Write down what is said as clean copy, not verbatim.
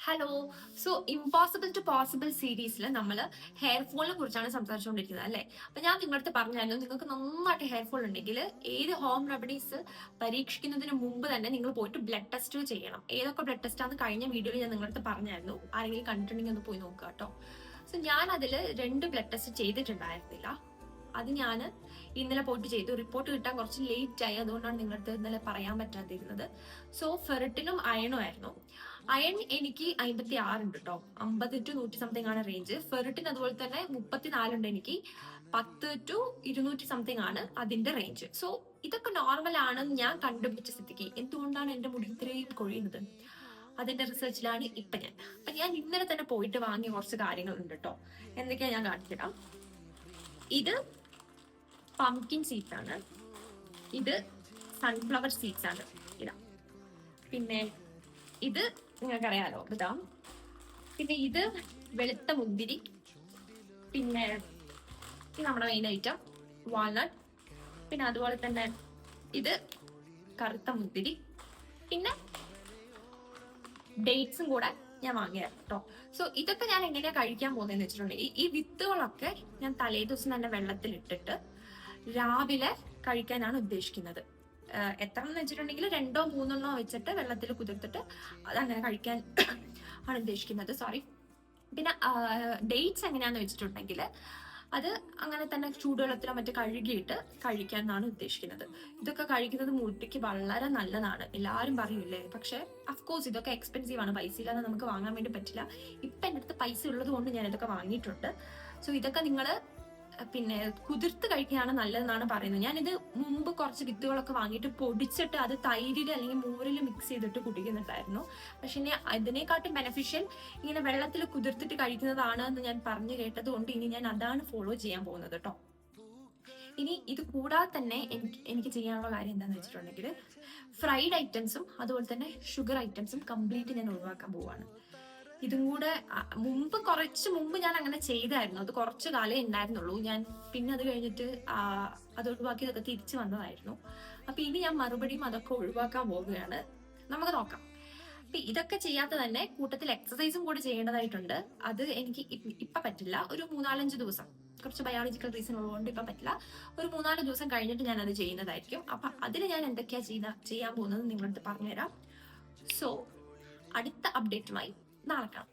Hello. So impossible to possible സീരീസിൽ നമ്മൾ hair ഫോളിനെ കുറിച്ചാണ് സംസാരിച്ചുകൊണ്ടിരിക്കുന്നത് അല്ലേ. അപ്പൊ ഞാൻ നിങ്ങളടുത്ത് പറഞ്ഞായിരുന്നു, നിങ്ങൾക്ക് നന്നായിട്ട് ഹെയർ ഫോൾ ഉണ്ടെങ്കിൽ ഏത് ഹോം റെമഡീസ് പരീക്ഷിക്കുന്നതിന് മുമ്പ് തന്നെ നിങ്ങൾ പോയിട്ട് ബ്ലഡ് ടെസ്റ്റ് ചെയ്യണം. ഏതൊക്കെ ബ്ലഡ് ടെസ്റ്റ് ആണെന്ന് കഴിഞ്ഞ വീഡിയോയിൽ ഞാൻ നിങ്ങളടുത്ത് പറഞ്ഞായിരുന്നു. ആരെങ്കിലും കണ്ടിട്ടുണ്ടെങ്കിൽ ഒന്ന് പോയി നോക്കുക കേട്ടോ. സോ ഞാൻ അതിൽ 2 ബ്ലഡ് ടെസ്റ്റ് ചെയ്തിട്ടുണ്ടായിരുന്നില്ല. അത് ഞാൻ ഇന്നലെ പോയിട്ട് ചെയ്തു. റിപ്പോർട്ട് കിട്ടാൻ കുറച്ച് ലേറ്റ് ആയി, അതുകൊണ്ടാണ് നിങ്ങളടുത്ത് ഇന്നലെ പറയാൻ പറ്റാതിരുന്നത്. സോ ഫെറിറ്റിനും അയണും ആയിരുന്നു. അയൺ എനിക്ക് 56 ഉണ്ട് കേട്ടോ, 50 to 100 സംതിങ് ആണ് റേഞ്ച്. ഫെറിറ്റിന് അതുപോലെ തന്നെ 34 ഉണ്ട് എനിക്ക്, 10 to 200 സംതിങ് ആണ് അതിന്റെ റേഞ്ച്. സോ ഇതൊക്കെ നോർമൽ ആണെന്ന് ഞാൻ കണ്ടുപിടിച്ച സ്ഥിതിക്ക് എന്തുകൊണ്ടാണ് എന്റെ മുടി ഇത്രയും കൊഴിയുന്നത്? അതിന്റെ റിസർച്ചിലാണ് ഞാൻ ഇന്നലെ തന്നെ പോയിട്ട് വാങ്ങിയ കുറച്ച് കാര്യങ്ങളുണ്ട് കേട്ടോ. എന്തൊക്കെയാ ഞാൻ കാണിച്ചിടാം. ഇത് പംകിൻ സീഡ്സ് ആണ്, ഇത് സൺഫ്ലവർ സീഡ്സ് ആണ്, ഇതാ. പിന്നെ ഇത് നിങ്ങൾക്കറിയാലോ, ഇതാ. പിന്നെ ഇത് വെളുത്ത മുന്തിരി. പിന്നെ നമ്മുടെ മെയിൻ ഐറ്റം വാൾനട്ട്. പിന്നെ അതുപോലെ തന്നെ ഇത് കറുത്ത മുന്തിരി. പിന്നെ ഡേറ്റ്സും കൂടെ ഞാൻ വാങ്ങിയായിരുന്നു കേട്ടോ. സോ ഇതൊക്കെ ഞാൻ എങ്ങനെയാ കഴിക്കാൻ പോകുന്നതെന്ന് വെച്ചിട്ടുണ്ടെങ്കിൽ, ഈ വിത്തുകളൊക്കെ ഞാൻ തലേ ദിവസം തന്നെ വെള്ളത്തിൽ ഇട്ടിട്ട് രാവിലെ കഴിക്കാനാണ് ഉദ്ദേശിക്കുന്നത്. എത്ര എന്ന് വെച്ചിട്ടുണ്ടെങ്കിൽ 2 or 3 വെച്ചിട്ട് വെള്ളത്തിൽ കുതിർത്തിട്ട് അതങ്ങനെ കഴിക്കാൻ ആണ് ഉദ്ദേശിക്കുന്നത്. സോറി. പിന്നെ ഡേറ്റ്സ് എങ്ങനെയാന്ന് വെച്ചിട്ടുണ്ടെങ്കിൽ അത് അങ്ങനെ തന്നെ ചൂടുവെള്ളത്തിലോ മറ്റോ കഴുകിയിട്ട് കഴിക്കാനാണ് ഉദ്ദേശിക്കുന്നത്. ഇതൊക്കെ കഴിക്കുന്നത് മുടിക്ക് വളരെ നല്ലതാണ്, എല്ലാവരും പറയൂലേ. പക്ഷെ അഫ്കോഴ്സ് ഇതൊക്കെ എക്സ്പെൻസീവ് ആണ്, പൈസ ഇല്ലാതെ നമുക്ക് വാങ്ങാൻ വേണ്ടി പറ്റില്ല. ഇപ്പൊ എൻ്റെ അടുത്ത് പൈസ ഉള്ളത് കൊണ്ട് ഞാൻ ഇതൊക്കെ വാങ്ങിയിട്ടുണ്ട്. സോ ഇതൊക്കെ നിങ്ങൾ പിന്നെ കുതിർത്ത് കഴിക്കുകയാണ് നല്ലതെന്നാണ് പറയുന്നത്. ഞാനിത് മുമ്പ് കുറച്ച് വിത്തുകളൊക്കെ വാങ്ങിയിട്ട് പൊടിച്ചിട്ട് അത് തൈരിൽ അല്ലെങ്കിൽ മോരിൽ മിക്സ് ചെയ്തിട്ട് കുടിക്കുന്നുണ്ടായിരുന്നു. പക്ഷെ ഇനി ഇതിനെക്കാട്ടും ബെനഫിഷ്യൽ ഇങ്ങനെ വെള്ളത്തിൽ കുതിർത്തിട്ട് കഴിക്കുന്നതാണ് എന്ന് ഞാൻ പറഞ്ഞു കേട്ടത് കൊണ്ട് ഇനി ഞാൻ അതാണ് ഫോളോ ചെയ്യാൻ പോകുന്നത് കേട്ടോ. ഇനി ഇത് കൂടാതെ തന്നെ എനിക്ക് ചെയ്യാനുള്ള കാര്യം എന്താണെന്ന് വെച്ചിട്ടുണ്ടെങ്കിൽ, ഫ്രൈഡ് ഐറ്റംസും അതുപോലെ തന്നെ ഷുഗർ ഐറ്റംസും കംപ്ലീറ്റ് ഞാൻ ഒഴിവാക്കാൻ പോവാണ്. ഇതും കൂടെ കുറച്ച് മുമ്പ് ഞാൻ അങ്ങനെ ചെയ്തായിരുന്നു. അത് കുറച്ച് കാലേ ഉണ്ടായിരുന്നുള്ളൂ. ഞാൻ പിന്നെ അത് കഴിഞ്ഞിട്ട് അത് ഒഴിവാക്കി ഇതൊക്കെ തിരിച്ചു വന്നതായിരുന്നു. അപ്പൊ ഇനി ഞാൻ മറുപടിയും അതൊക്കെ ഒഴിവാക്കാൻ പോവുകയാണ്. നമുക്ക് നോക്കാം. അപ്പൊ ഇതൊക്കെ ചെയ്യാത്ത തന്നെ കൂട്ടത്തിൽ എക്സസൈസും കൂടി ചെയ്യേണ്ടതായിട്ടുണ്ട്. അത് എനിക്ക് ഇപ്പൊ പറ്റില്ല. ഒരു 3-4 ദിവസം, കുറച്ച് ബയോളജിക്കൽ റീസൺ ഉള്ളതുകൊണ്ട് ഇപ്പൊ പറ്റില്ല. ഒരു 3-4 ദിവസം കഴിഞ്ഞിട്ട് ഞാൻ അത് ചെയ്യുന്നതായിരിക്കും. അപ്പൊ അതിന് ഞാൻ എന്തൊക്കെയാ ചെയ്യാൻ പോകുന്നത് നിങ്ങളടുത്ത് പറഞ്ഞുതരാം. സോ അടുത്ത അപ്ഡേറ്റുമായി നാളെ കാണാം.